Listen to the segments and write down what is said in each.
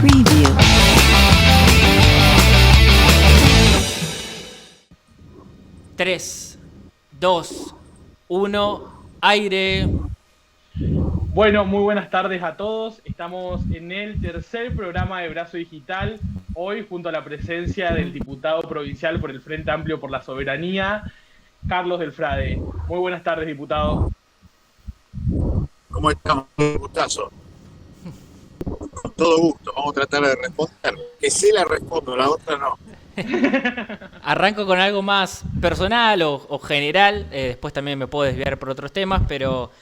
Preview. Tres, dos, uno, aire. Bueno, muy buenas tardes a todos. Estamos en el tercer programa de Brazo Digital. Hoy, junto a la presencia del diputado provincial por el Frente Amplio por la Soberanía, Carlos del Frade. Muy buenas tardes, diputado. ¿Cómo estamos? Un gustazo. Con todo gusto. Vamos a tratar de responder. Que sí la respondo, la otra no. Arranco con algo más personal o general. Después también me puedo desviar por otros temas, pero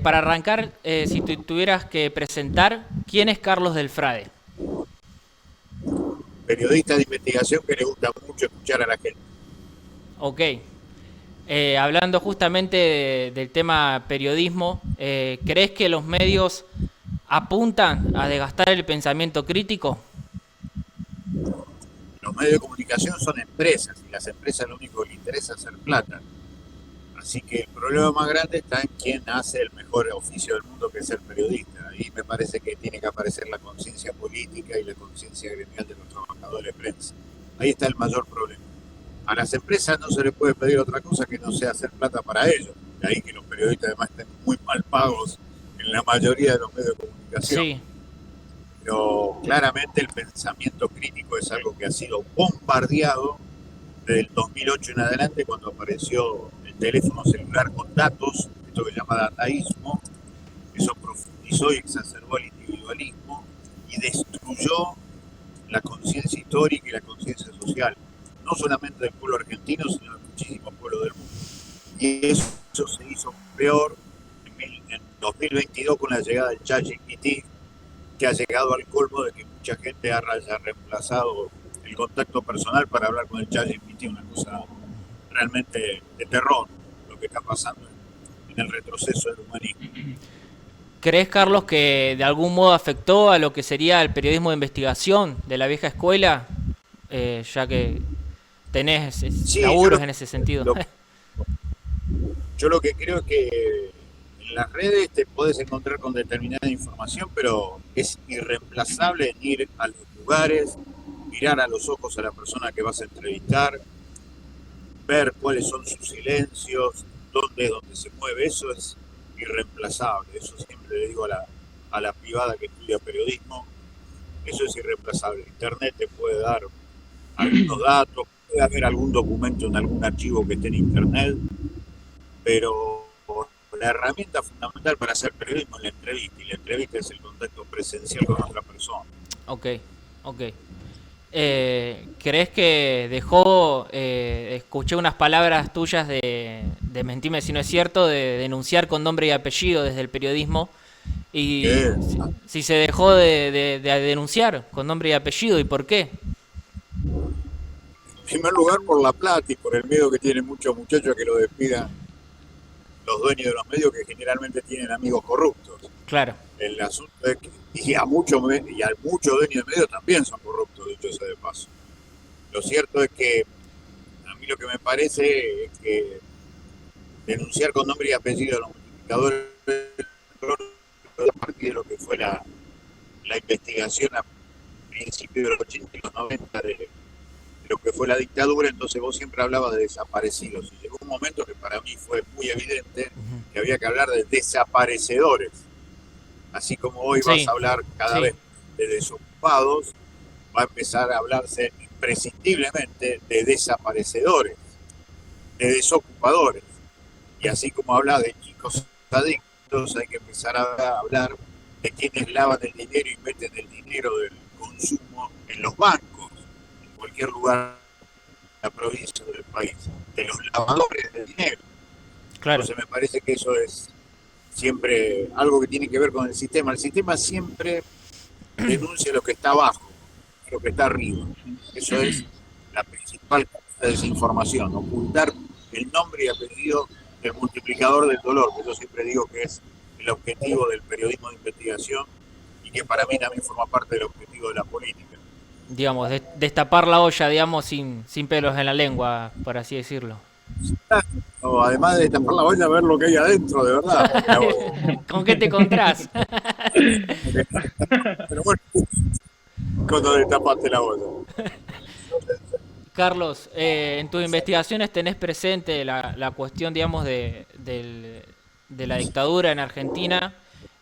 para arrancar, si tuvieras que presentar, ¿quién es Carlos del Frade? Periodista de investigación que le gusta mucho escuchar a la gente. Ok. Hablando justamente del tema periodismo, ¿crees que los medios apuntan a desgastar el pensamiento crítico? Los medios de comunicación son empresas y las empresas lo único que les interesa es hacer plata. Así que el problema más grande está en quién hace el mejor oficio del mundo, que es ser periodista. Ahí me parece que tiene que aparecer la conciencia política y la conciencia gremial de los trabajadores de prensa. Ahí está el mayor problema. A las empresas no se les puede pedir otra cosa que no sea hacer plata para ellos. De ahí que los periodistas además estén muy mal pagos en la mayoría de los medios de comunicación. Sí. Pero claramente el pensamiento crítico es algo que ha sido bombardeado desde el 2008 en adelante, cuando apareció el teléfono celular con datos, esto que se llama dataísmo. Eso profundizó y exacerbó el individualismo y destruyó la conciencia histórica y la conciencia social, no solamente del pueblo argentino, sino de muchísimos pueblos del mundo. Y eso se hizo peor en 2022 con la llegada del ChatGPT, que ha llegado al colmo de que mucha gente haya reemplazado el contacto personal para hablar con el ChatGPT, una cosa realmente de terror, lo que está pasando en el retroceso del humanismo. ¿Crees, Carlos, que de algún modo afectó a lo que sería el periodismo de investigación de la vieja escuela, ya que tenés laburos en ese sentido? Yo lo que creo es que en las redes te puedes encontrar con determinada información, pero es irreemplazable en ir a los lugares, mirar a los ojos a la persona que vas a entrevistar, ver cuáles son sus silencios, dónde se mueve. Eso es irreemplazable. Eso siempre le digo a la privada que estudia periodismo. Eso es irreemplazable. Internet te puede dar algunos datos, puede haber algún documento en algún archivo que esté en Internet, pero la herramienta fundamental para hacer periodismo es la entrevista, y la entrevista es el contacto presencial con otra persona. Ok. ¿Crees que dejó, escuché unas palabras tuyas de mentime si no es cierto, de denunciar con nombre y apellido desde el periodismo, y si se dejó de denunciar con nombre y apellido, y por qué? En primer lugar, por la plata y por el miedo que tienen muchos muchachos a que lo despidan los dueños de los medios, que generalmente tienen amigos corruptos. Claro. El asunto es que, y a muchos dueños de medios también son corruptos, dicho sea de paso. Lo cierto es que a mí lo que me parece es que denunciar con nombre y apellido a los multiplicadores a partir de lo que fue la investigación a principios de los 80 y los 90 de lo que fue la dictadura. Entonces vos siempre hablabas de desaparecidos, y llegó un momento que para mí fue muy evidente que había que hablar de desaparecedores. Así como hoy vas a hablar cada vez de desocupados, va a empezar a hablarse imprescindiblemente de desaparecedores, de desocupadores. Y así como habla de chicos adictos, hay que empezar a hablar de quienes lavan el dinero y meten el dinero del consumo en los bancos, en cualquier lugar de la provincia o del país, de los lavadores de dinero. Claro. Entonces me parece que eso es siempre algo que tiene que ver con el sistema. El sistema siempre denuncia lo que está abajo, lo que está arriba. Eso es la principal desinformación, ocultar el nombre y apellido del multiplicador del dolor, que yo siempre digo que es el objetivo del periodismo de investigación y que para mí también forma parte del objetivo de la política. Digamos, destapar la olla, digamos, sin pelos en la lengua, por así decirlo. No, además de destapar la olla, ver lo que hay adentro, de verdad. ¿Con qué te encontrás? Pero bueno, cuando destapaste la olla. Carlos, en tus investigaciones tenés presente la cuestión, digamos, de la dictadura en Argentina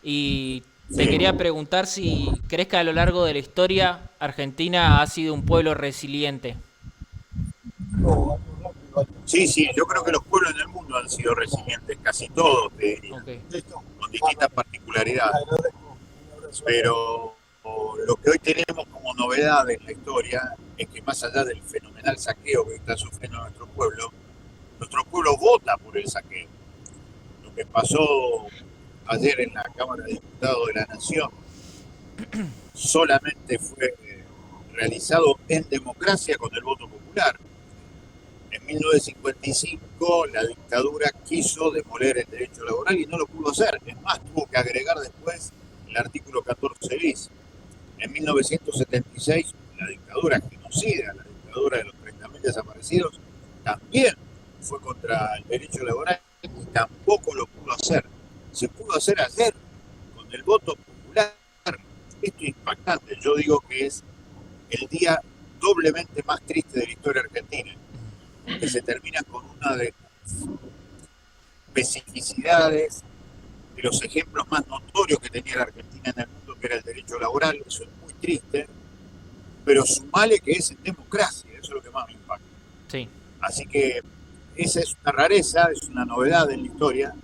y te Sí. quería preguntar si crees que a lo largo de la historia Argentina ha sido un pueblo resiliente. Sí, sí, yo creo que los pueblos en el mundo han sido resilientes, casi todos, te diría, Ok, con distintas particularidades. Pero lo que hoy tenemos como novedad en la historia es que más allá del fenomenal saqueo que está sufriendo nuestro pueblo vota por el saqueo. Lo que pasó ayer en la Cámara de Diputados de la Nación solamente fue realizado en democracia con el voto popular. En 1955 la dictadura quiso demoler el derecho laboral y no lo pudo hacer. Es más, tuvo que agregar después el artículo 14 bis. En 1976 la dictadura genocida, la dictadura de los 30.000 desaparecidos, también fue contra el derecho laboral y tampoco lo pudo hacer. Se pudo hacer ayer con el voto popular. Esto es impactante. Yo digo que es el día doblemente más triste de la historia argentina, que se termina con una de las especificidades, de los ejemplos más notorios que tenía la Argentina en el mundo, que era el derecho laboral. Eso es muy triste, pero sumale que es en democracia, eso es lo que más me impacta. sí. Así que esa es una rareza, es una novedad en la historia.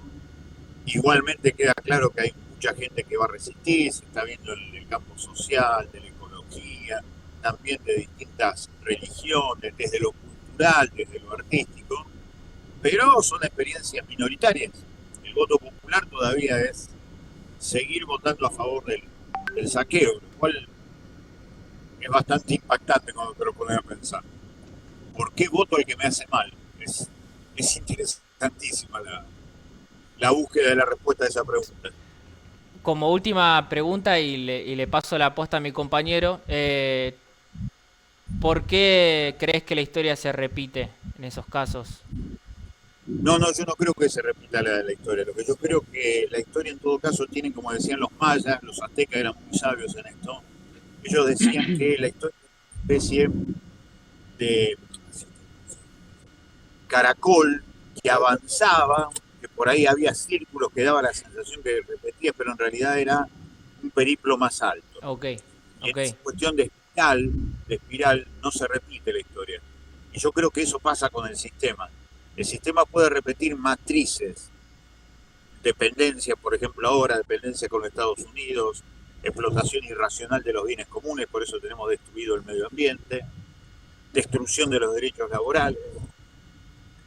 Igualmente queda claro que hay mucha gente que va a resistir, se está viendo en el campo social, de la ecología, también de distintas religiones, desde lo cultural, desde lo artístico, pero son experiencias minoritarias. El voto popular todavía es seguir votando a favor del saqueo, lo cual es bastante impactante cuando te lo pones a pensar. ¿Por qué voto al que me hace mal? Es interesantísima la búsqueda de la respuesta a esa pregunta. Como última pregunta y le paso la posta a mi compañero, ¿por qué crees que la historia se repite en esos casos? No, no, yo no creo que se repita la historia. Lo que yo creo que la historia en todo caso tiene, como decían los mayas, los aztecas eran muy sabios en esto. Ellos decían que la historia es una especie de caracol que avanzaba, que por ahí había círculos que daba la sensación que repetía, pero en realidad era un periplo más alto. Ok, Y ok, en esa cuestión de espiral, no se repite la historia. Y yo creo que eso pasa con el sistema. El sistema puede repetir matrices, dependencia, por ejemplo ahora, dependencia con los Estados Unidos, explotación irracional de los bienes comunes, por eso tenemos destruido el medio ambiente, destrucción de los derechos laborales,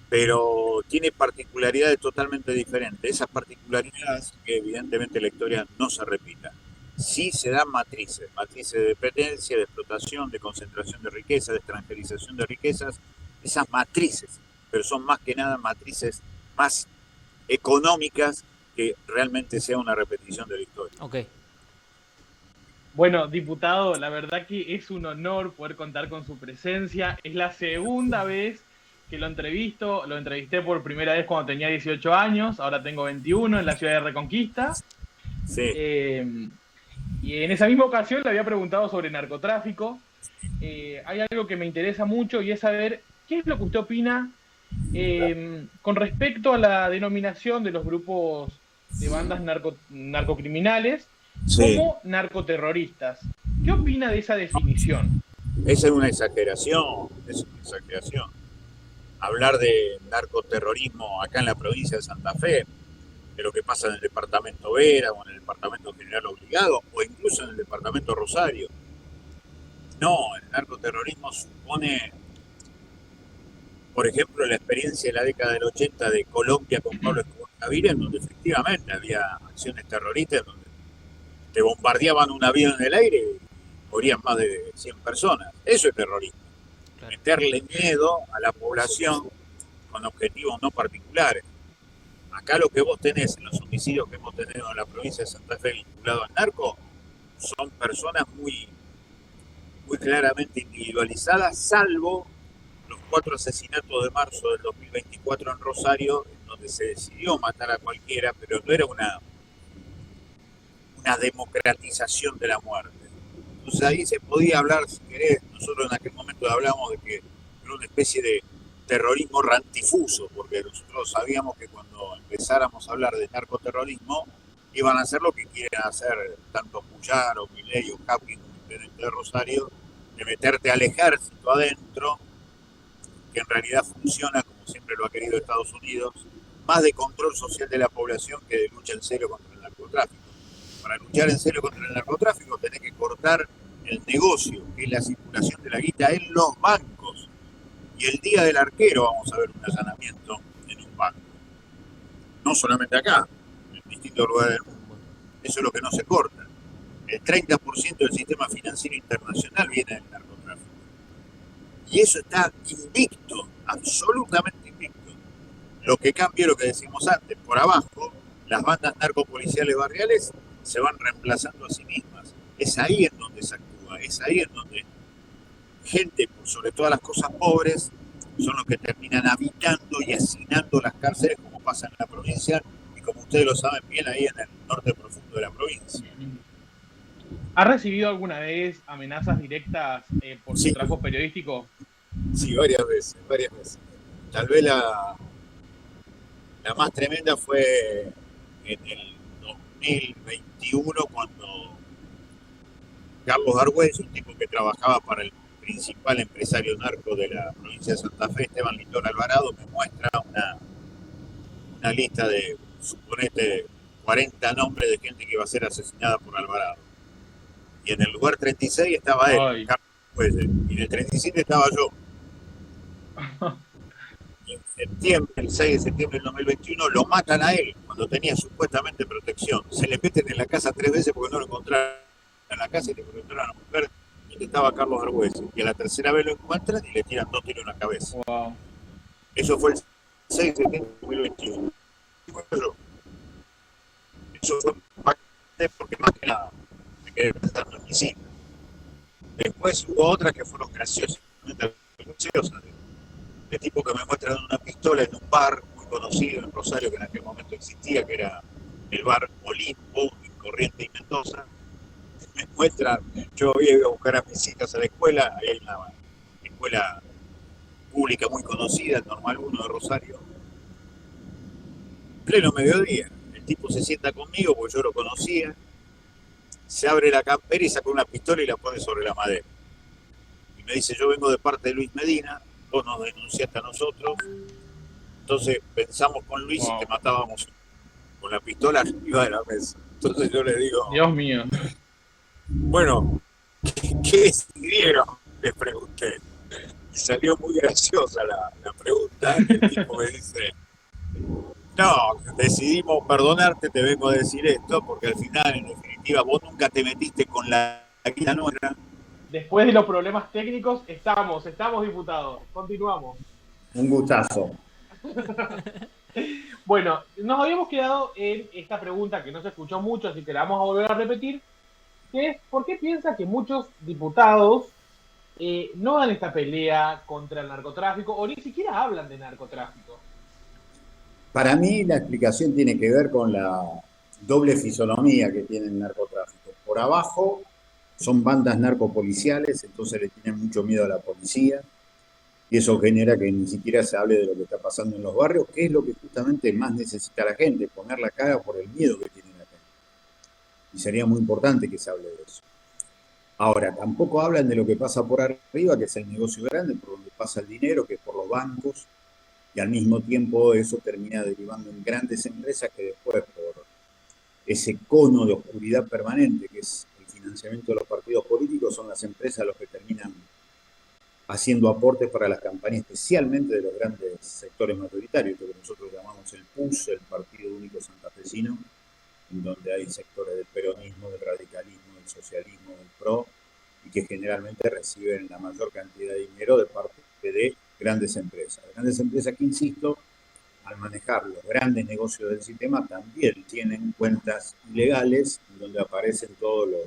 pero tiene particularidades totalmente diferentes. Esas particularidades que evidentemente la historia no se repita. Sí se dan matrices, matrices de dependencia, de explotación, de concentración de riqueza, de extranjerización de riquezas, esas matrices, pero son más que nada matrices más económicas que realmente sea una repetición de la historia. ok. Bueno, diputado, la verdad que es un honor poder contar con su presencia. Es la segunda vez que lo entrevisto. Lo entrevisté por primera vez cuando tenía 18 años, ahora tengo 21 en la ciudad de Reconquista. Sí. Y en esa misma ocasión le había preguntado sobre narcotráfico. Hay algo que me interesa mucho y es saber qué es lo que usted opina con respecto a la denominación de los grupos de bandas narcocriminales Sí. como narcoterroristas. ¿Qué opina de esa definición? Esa es una exageración, es una exageración. Hablar de narcoterrorismo acá en la provincia de Santa Fe, de lo que pasa en el departamento Vera o en el departamento General Obligado o incluso en el departamento Rosario. No, el narcoterrorismo supone, por ejemplo, la experiencia de la década del 80 de Colombia con Pablo Escobar Gaviria, en donde efectivamente había acciones terroristas, donde te bombardeaban un avión en el aire y morían más de 100 personas. Eso es terrorismo. Claro. Meterle miedo a la población con objetivos no particulares. Acá lo que vos tenés en los homicidios que hemos tenido en la provincia de Santa Fe vinculados al narco son personas muy claramente individualizadas, salvo los 4 asesinatos de marzo del 2024 en Rosario, en donde se decidió matar a cualquiera, pero no era una democratización de la muerte. Entonces ahí se podía hablar, si querés, nosotros en aquel momento hablamos de que era una especie de terrorismo rantifuso, porque nosotros sabíamos que cuando empezáramos a hablar de narcoterrorismo, iban a hacer lo que quieren hacer tanto Puyaro, Milei o Hapkin, como intendente de Rosario, de meterte al ejército adentro, que en realidad funciona como siempre lo ha querido Estados Unidos, más de control social de la población que de lucha en serio contra el narcotráfico. Para luchar en serio contra el narcotráfico tenés que cortar el negocio, que es la circulación de la guita en los bancos. Y el día del arquero vamos a ver un allanamiento en un banco. No solamente acá, en distintos lugares del mundo. Eso es lo que no se corta. El 30% del sistema financiero internacional viene del narcotráfico. Y eso está invicto, absolutamente invicto. Lo que cambia es lo que decimos antes. Por abajo, las bandas narcopoliciales barriales se van reemplazando a sí mismas. Es ahí en donde se actúa, es ahí en donde gente, por sobre todas las cosas pobres, son los que terminan habitando y hacinando las cárceles, como pasa en la provincia, y como ustedes lo saben bien, ahí en el norte profundo de la provincia. ¿Ha recibido alguna vez amenazas directas por su trabajo periodístico? Sí, varias veces, varias veces. Tal vez la más tremenda fue en el 2021, cuando Carlos Argüez, un tipo que trabajaba para el principal empresario narco de la provincia de Santa Fe, Esteban Lindor Alvarado, me muestra una lista de, suponete, 40 nombres de gente que iba a ser asesinada por Alvarado. Y en el lugar 36 estaba él, Carlos Argüez, y en el 37 estaba yo. Y en septiembre, el 6 de septiembre del 2021, lo matan a él cuando tenía supuestamente protección. Se le meten en la casa 3 veces porque no lo encontraron en la casa y le preguntaron a la mujer dónde estaba Carlos Argüez. Y a la tercera vez lo encuentran y le tiran 2 tiros en la cabeza. Wow. Eso fue el 6 de septiembre del 2021. Eso fue porque más que nada me quedé pensando en mis hijas. Después hubo otras que fueron graciosas, de tipo que me muestran una pistola en un bar muy conocido en Rosario, que en aquel momento existía, que era el bar Olimpo, en Corrientes y Mendoza. Me muestran, yo iba a buscar a mis hijas a la escuela, ahí hay una escuela pública muy conocida, el Normal 1 de Rosario. Pleno mediodía, el tipo se sienta conmigo porque yo lo conocía, se abre la campera y saca una pistola y la pone sobre la madera. Y me dice, yo vengo de parte de Luis Medina, vos nos denunciaste a nosotros, entonces pensamos con Luis y te matábamos con la pistola arriba de la mesa. Entonces yo le digo, Dios mío. Bueno, ¿qué decidieron? Le pregunté. Y salió muy graciosa la pregunta. El tipo me dice, no, decidimos perdonarte, te vengo a decir esto, porque al final, en definitiva, vos nunca te metiste con la guita nuestra. Después de los problemas técnicos, estamos diputados. Continuamos. Un gustazo. Bueno, nos habíamos quedado en esta pregunta que no se escuchó mucho, así que la vamos a volver a repetir, que es, ¿por qué piensa que muchos diputados no dan esta pelea contra el narcotráfico o ni siquiera hablan de narcotráfico? Para mí la explicación tiene que ver con la doble fisonomía que tiene el narcotráfico. Por abajo son bandas narcopoliciales, entonces le tienen mucho miedo a la policía y eso genera que ni siquiera se hable de lo que está pasando en los barrios, que es lo que justamente más necesita la gente, poner la cara por el miedo que tiene la gente. Y sería muy importante que se hable de eso. Ahora, tampoco hablan de lo que pasa por arriba, que es el negocio grande, por donde pasa el dinero, que es por los bancos, y al mismo tiempo eso termina derivando en grandes empresas que después, por ese cono de oscuridad permanente, que es el financiamiento de los partidos políticos, son las empresas los que terminan haciendo aportes para las campañas, especialmente de los grandes sectores mayoritarios, lo que nosotros llamamos el PUS, el Partido Único Santafesino, en donde hay sectores del peronismo, del radicalismo, del socialismo, del PRO, y que generalmente reciben la mayor cantidad de dinero de parte de grandes empresas. Grandes empresas que, insisto, al manejar los grandes negocios del sistema, también tienen cuentas ilegales, donde aparecen todos los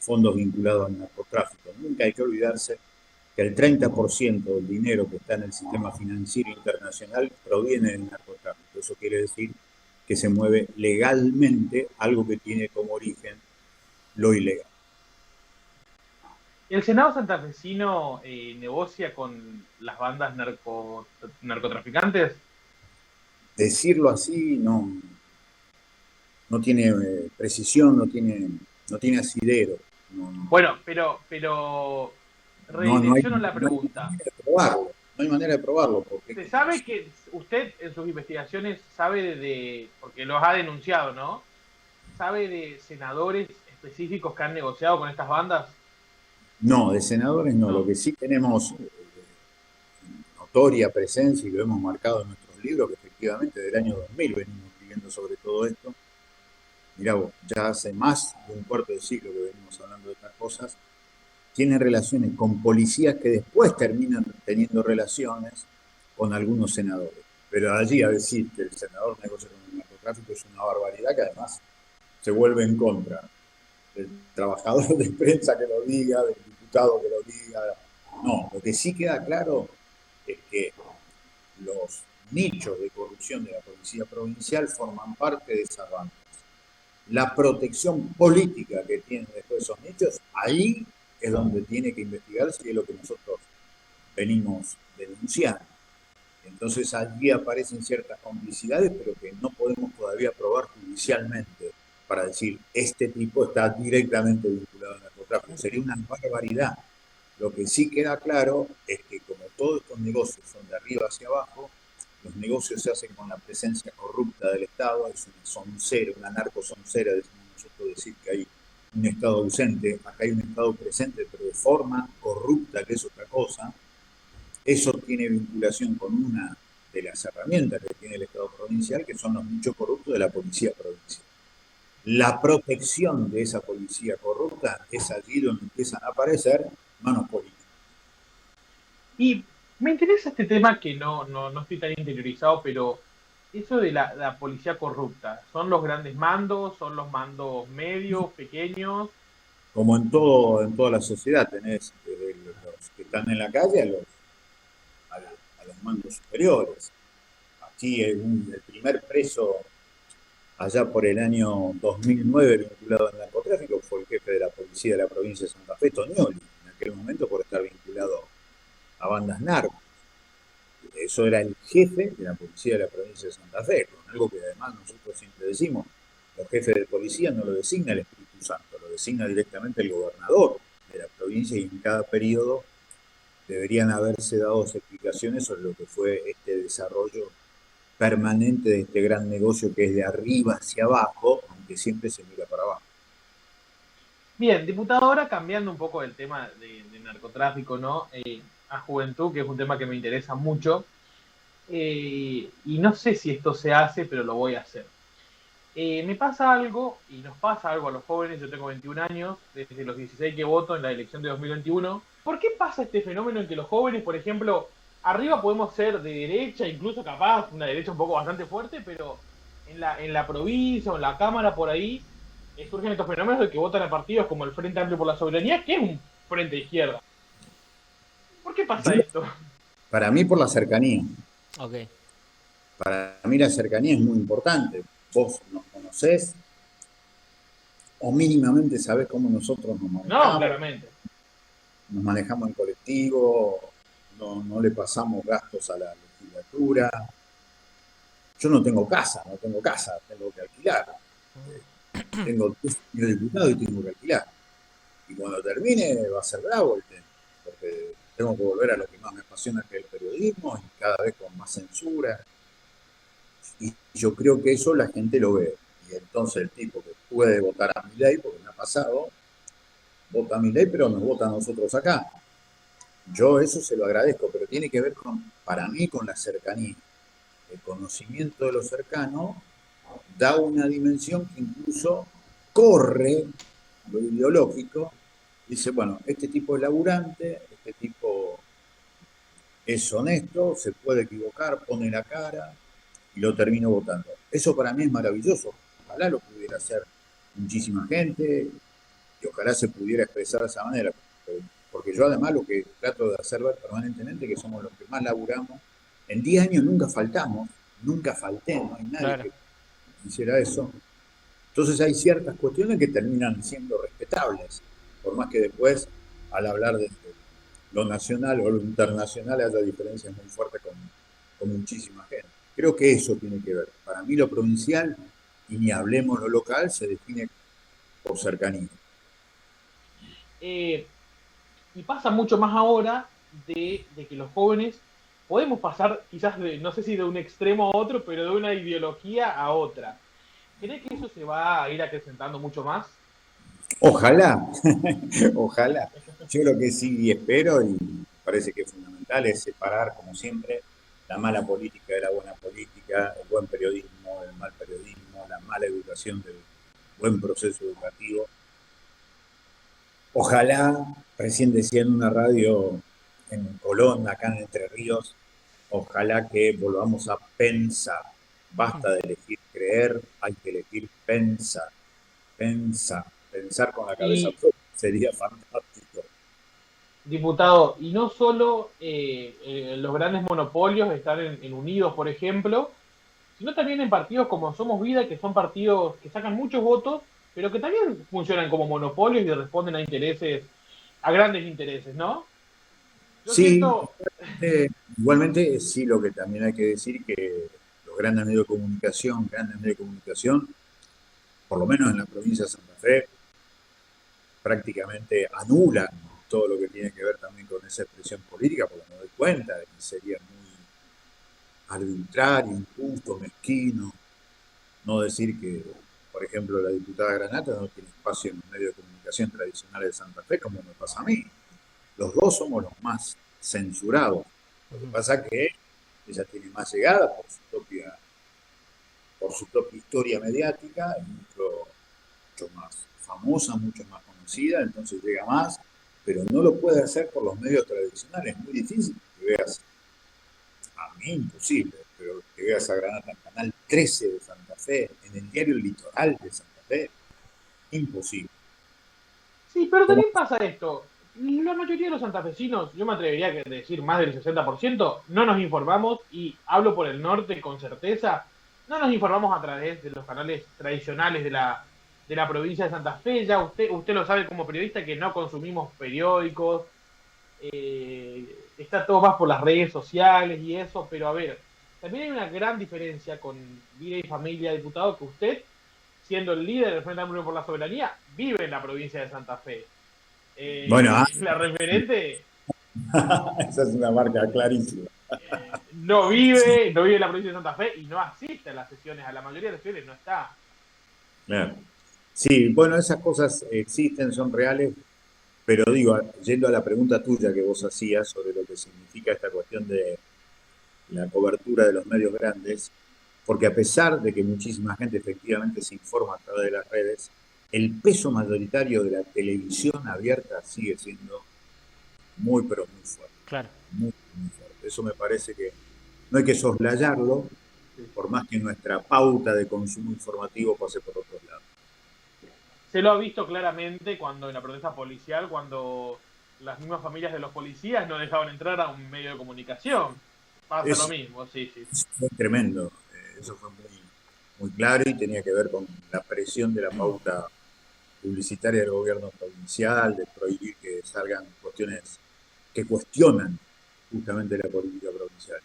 fondos vinculados al narcotráfico. Nunca hay que olvidarse que el 30% del dinero que está en el sistema financiero internacional proviene del narcotráfico. Eso quiere decir que se mueve legalmente algo que tiene como origen lo ilegal. ¿El Senado santafesino negocia con las bandas narcotraficantes? Decirlo así no tiene precisión, no tiene asidero. Bueno, pero No hay redirecciono la pregunta. manera de probarlo. No hay manera de probarlo. Porque ¿Se sabe que usted en sus investigaciones sabe porque los ha denunciado, ¿no? ¿Sabe de senadores específicos que han negociado con estas bandas? no, de senadores no. No. Lo que sí tenemos notoria presencia y lo hemos marcado en nuestros libros, que efectivamente del año 2000 venimos escribiendo sobre todo esto. Mirá vos, ya hace más de un cuarto de siglo que venimos hablando de estas cosas. Tienen relaciones con policías que después terminan teniendo relaciones con algunos senadores. Pero allí a decir que el senador negocia con el narcotráfico es una barbaridad que además se vuelve en contra del trabajador de prensa que lo diga, del diputado que lo diga. No, lo que sí queda claro es que los nichos de corrupción de la policía provincial forman parte de esas bandas. La protección política que tienen después esos nichos, ahí es donde tiene que investigarse y es lo que nosotros venimos denunciando. Entonces allí aparecen ciertas complicidades, pero que no podemos todavía probar judicialmente para decir este tipo está directamente vinculado al narcotráfico. Sería una barbaridad. Lo que sí queda claro es que como todos estos negocios son de arriba hacia abajo, los negocios se hacen con la presencia corrupta del Estado, es una soncera, una narcosoncera, decimos nosotros, decir que hay un Estado ausente, acá hay un Estado presente, pero de forma corrupta, que es otra cosa. Eso tiene vinculación con una de las herramientas que tiene el Estado provincial, que son los nichos corruptos de la policía provincial. La protección de esa policía corrupta es allí donde empiezan a aparecer manos políticas. Y me interesa este tema que no estoy tan interiorizado, pero eso de la policía corrupta, ¿son los grandes mandos? ¿Son los mandos medios, pequeños? Como en toda la sociedad, tenés desde los que están en la calle a los mandos superiores. Aquí el primer preso allá por el año 2009 vinculado al narcotráfico fue el jefe de la policía de la provincia de Santa Fe, Tonioli, en aquel momento por estar vinculado a bandas narcos. Eso era el jefe de la policía de la provincia de Santa Fe, con algo que además nosotros siempre decimos, los jefes de policía no lo designa el Espíritu Santo, lo designa directamente el gobernador de la provincia y en cada periodo deberían haberse dado explicaciones sobre lo que fue este desarrollo permanente de este gran negocio que es de arriba hacia abajo, aunque siempre se mira para abajo. Bien, diputado, ahora cambiando un poco el tema de narcotráfico, ¿no? A juventud, que es un tema que me interesa mucho, y no sé si esto se hace, pero lo voy a hacer. Me pasa algo, y nos pasa algo a los jóvenes, yo tengo 21 años, desde los 16 que voto en la elección de 2021. ¿Por qué pasa este fenómeno en que los jóvenes, por ejemplo, arriba podemos ser de derecha, incluso capaz una derecha un poco bastante fuerte, pero en la provincia o en la Cámara por ahí surgen estos fenómenos de que votan a partidos como el Frente Amplio por la Soberanía, que es un frente de izquierda? ¿Por qué pasa esto? Para mí por la cercanía. Ok. Para mí la cercanía es muy importante. Vos nos conocés o mínimamente sabés cómo nosotros nos manejamos. No, claramente. Nos manejamos en colectivo, no le pasamos gastos a la legislatura. Yo no tengo casa, tengo que alquilar. Tengo 3 años de diputado y tengo que alquilar. Y cuando termine va a ser bravo el tema, porque tengo que volver a lo que más me apasiona, que es el periodismo, y cada vez con más censura. Y yo creo que eso la gente lo ve. Y entonces el tipo que puede votar a Milei, porque me ha pasado, vota a Milei, pero nos vota a nosotros acá. Yo eso se lo agradezco, pero tiene que ver para mí con la cercanía. El conocimiento de lo cercano da una dimensión que incluso corre lo ideológico. Dice, bueno, este tipo es laburante, este tipo es honesto, se puede equivocar, pone la cara y lo termino votando. Eso para mí es maravilloso. Ojalá lo pudiera hacer muchísima gente y ojalá se pudiera expresar de esa manera. Porque yo además lo que trato de hacer ver permanentemente que somos los que más laburamos. En 10 años nunca faltamos, nunca falté, no hay nadie claro. que hiciera eso. Entonces hay ciertas cuestiones que terminan siendo respetables, por más que después al hablar de lo nacional o lo internacional haya diferencias muy fuertes con muchísima gente. Creo que eso tiene que ver. Para mí lo provincial, y ni hablemos lo local, se define por cercanía. Y pasa mucho más ahora de que los jóvenes podemos pasar quizás de, no sé si de un extremo a otro, pero de una ideología a otra. ¿Cree que eso se va a ir acrecentando mucho más? Ojalá, ojalá. Yo lo que sí espero, y parece que es fundamental, es separar, como siempre, la mala política de la buena política, el buen periodismo del mal periodismo, la mala educación del buen proceso educativo. Ojalá, recién decía en una radio en Colón, acá en Entre Ríos, ojalá que volvamos a pensar. Basta de elegir creer, hay que elegir pensar. Pensar con la cabeza Y, propia sería fantástico. diputado, y no solo los grandes monopolios están en Unidos, por ejemplo, sino también en partidos como Somos Vida, que son partidos que sacan muchos votos, pero que también funcionan como monopolios y responden a intereses, a grandes intereses, ¿no? Yo Sí, siento, igualmente sí, lo que también hay que decir que los grandes medios de comunicación, por lo menos en la provincia de Santa Fe, prácticamente anulan todo lo que tiene que ver también con esa expresión política, porque me doy cuenta de que sería muy arbitrario, injusto, mezquino, no decir que, por ejemplo, la diputada Granata no tiene espacio en los medios de comunicación tradicionales de Santa Fe, como me pasa a mí. Los dos somos los más censurados. Lo que pasa es que ella tiene más llegada por su propia historia mediática, es mucho más famosa, mucho más conocida, entonces llega más, pero no lo puede hacer por los medios tradicionales. Es muy difícil que veas, a mí imposible, pero que veas a Granata en Canal 13 de Santa Fe, en el diario Litoral de Santa Fe, imposible. sí, pero ¿Cómo? también pasa esto. La mayoría de los santafesinos, yo me atrevería a decir más del 60%, no nos informamos, y hablo por el norte con certeza, no nos informamos a través de los canales tradicionales de la provincia de Santa Fe. Ya usted lo sabe como periodista que no consumimos periódicos, está todo más por las redes sociales y eso, pero a ver, también hay una gran diferencia con Vida y Familia, diputado, que usted, siendo el líder del Frente Amplio por la Soberanía, vive en la provincia de Santa Fe. Bueno, La referente esa es una marca clarísima. no vive en la provincia de Santa Fe y no asiste a las sesiones, a la mayoría de las sesiones no está. Claro. Sí, bueno, esas cosas existen, son reales, pero digo, yendo a la pregunta tuya que vos hacías sobre lo que significa esta cuestión de la cobertura de los medios grandes, porque a pesar de que muchísima gente efectivamente se informa a través de las redes, el peso mayoritario de la televisión abierta sigue siendo muy, pero muy fuerte. Claro. Muy, muy fuerte. Eso me parece que no hay que soslayarlo, por más que nuestra pauta de consumo informativo pase por otros lados. Se lo ha visto claramente cuando en la protesta policial, cuando las mismas familias de los policías no dejaban entrar a un medio de comunicación. Pasa lo Es, mismo, sí, sí. fue tremendo. Eso fue muy, muy claro y tenía que ver con la presión de la pauta publicitaria del gobierno provincial, de prohibir que salgan cuestiones que cuestionan justamente la política provincial.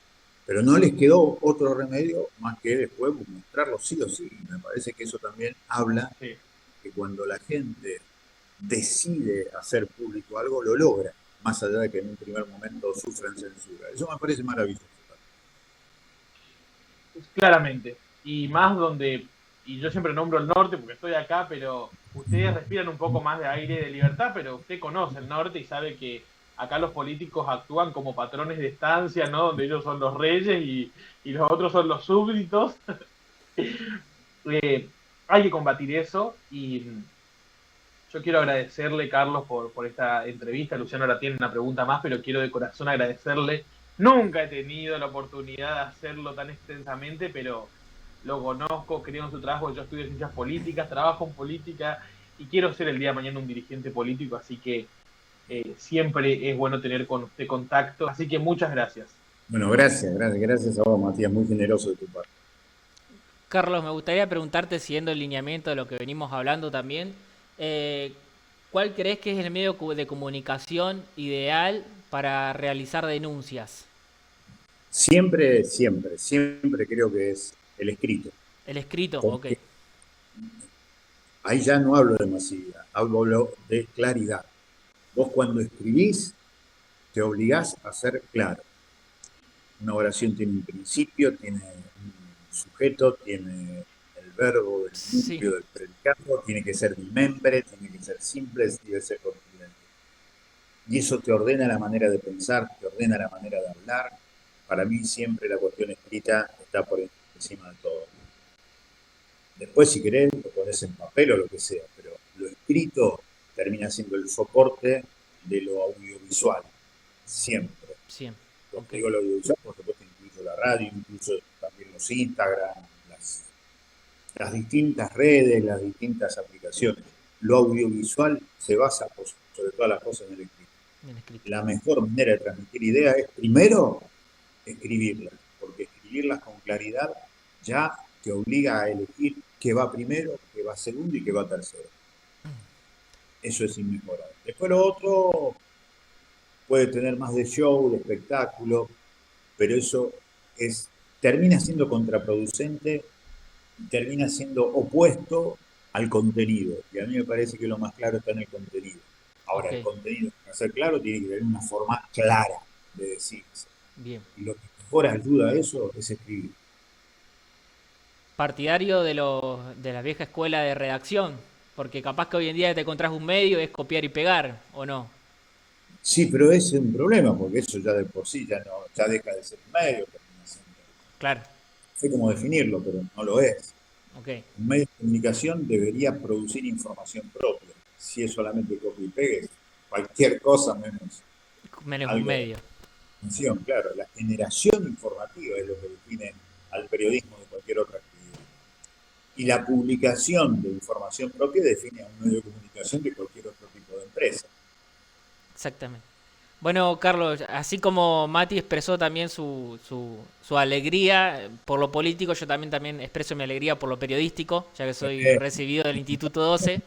Pero no les quedó otro remedio más que después mostrarlo sí o sí. Me parece que eso también habla Sí. que cuando la gente decide hacer público algo, lo logra, más allá de que en un primer momento sufran censura. Eso me parece maravilloso. Claramente. Y más donde, y yo siempre nombro el norte porque estoy acá, pero ustedes respiran un poco más de aire de libertad, pero usted conoce el norte y sabe que acá los políticos actúan como patrones de estancia, ¿no? Donde ellos son los reyes y los otros son los súbditos. Hay que combatir eso y yo quiero agradecerle, Carlos, por esta entrevista. Luciano ahora tiene una pregunta más, pero quiero de corazón agradecerle. Nunca he tenido la oportunidad de hacerlo tan extensamente, pero lo conozco, creo en su trabajo. Yo estudio ciencias políticas, trabajo en política y quiero ser el día de mañana un dirigente político, así que siempre es bueno tener con usted contacto. Así que muchas gracias. Bueno, gracias a vos, Matías, muy generoso de tu parte. Carlos, me gustaría preguntarte, siguiendo el lineamiento de lo que venimos hablando también, ¿Cuál crees que es el medio de comunicación ideal para realizar denuncias? Siempre, siempre, siempre creo que es el escrito. El escrito, ok. Porque ahí ya no hablo de masividad, hablo de claridad. Vos cuando escribís te obligás a ser claro. Una oración tiene un principio, tiene un sujeto, tiene el verbo, el Sí, núcleo del predicado, tiene que ser bimembre, tiene que ser simple, debe ser contundente. Y eso te ordena la manera de pensar, te ordena la manera de hablar. Para mí siempre la cuestión escrita está por encima de todo. Después, si querés, lo pones en papel o lo que sea, pero lo escrito termina siendo el soporte de lo audiovisual, siempre. siempre. Cuando Ok, digo lo audiovisual, por supuesto, incluso la radio, incluso también los Instagram, las distintas redes, las distintas aplicaciones. Lo audiovisual se basa, sobre todas las cosas, en el escrito. bien escrito. La mejor manera de transmitir ideas es, primero, escribirlas, porque escribirlas con claridad ya te obliga a elegir qué va primero, qué va segundo y qué va tercero. Eso es inmejorable. Después lo otro puede tener más de show, de espectáculo, pero eso termina siendo contraproducente, termina siendo opuesto al contenido. Y a mí me parece que lo más claro está en el contenido. Ahora, Ok, el contenido, para ser claro, tiene que tener una forma clara de decirse. bien. Y lo que mejor ayuda a eso es escribir. Partidario de la vieja escuela de redacción, porque capaz que hoy en día te encontrás un medio es copiar y pegar, ¿o no? Sí, pero ese es un problema, porque eso ya de por sí ya deja de ser un medio, termina siendo. Claro, No sé cómo definirlo, pero no lo es. ok. Un medio de comunicación debería producir información propia. Si es solamente copia y pegue, cualquier cosa menos Menos un algo de medio. información. Claro, la generación informativa es lo que define al periodismo de cualquier otra actividad. Y la publicación de información propia define a un medio de comunicación de cualquier otro tipo de empresa. Exactamente. Bueno, Carlos, así como Mati expresó también su alegría por lo político, yo también expreso mi alegría por lo periodístico, ya que soy Eh, recibido del Instituto 12,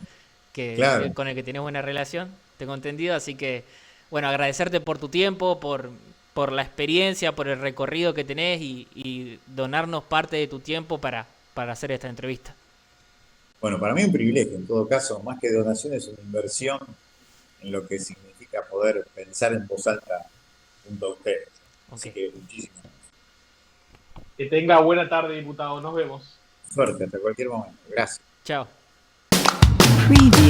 claro. con el que tenés buena relación, tengo entendido. Así que, bueno, agradecerte por tu tiempo, por la experiencia, por el recorrido que tenés y donarnos parte de tu tiempo para hacer esta entrevista. Bueno, para mí es un privilegio, en todo caso, más que donación es una inversión en lo que significa poder pensar en voz alta junto a ustedes. Ok, Así que muchísimas Que tenga buena tarde, diputado. Nos vemos. suerte hasta cualquier momento. Gracias. chao. Preview.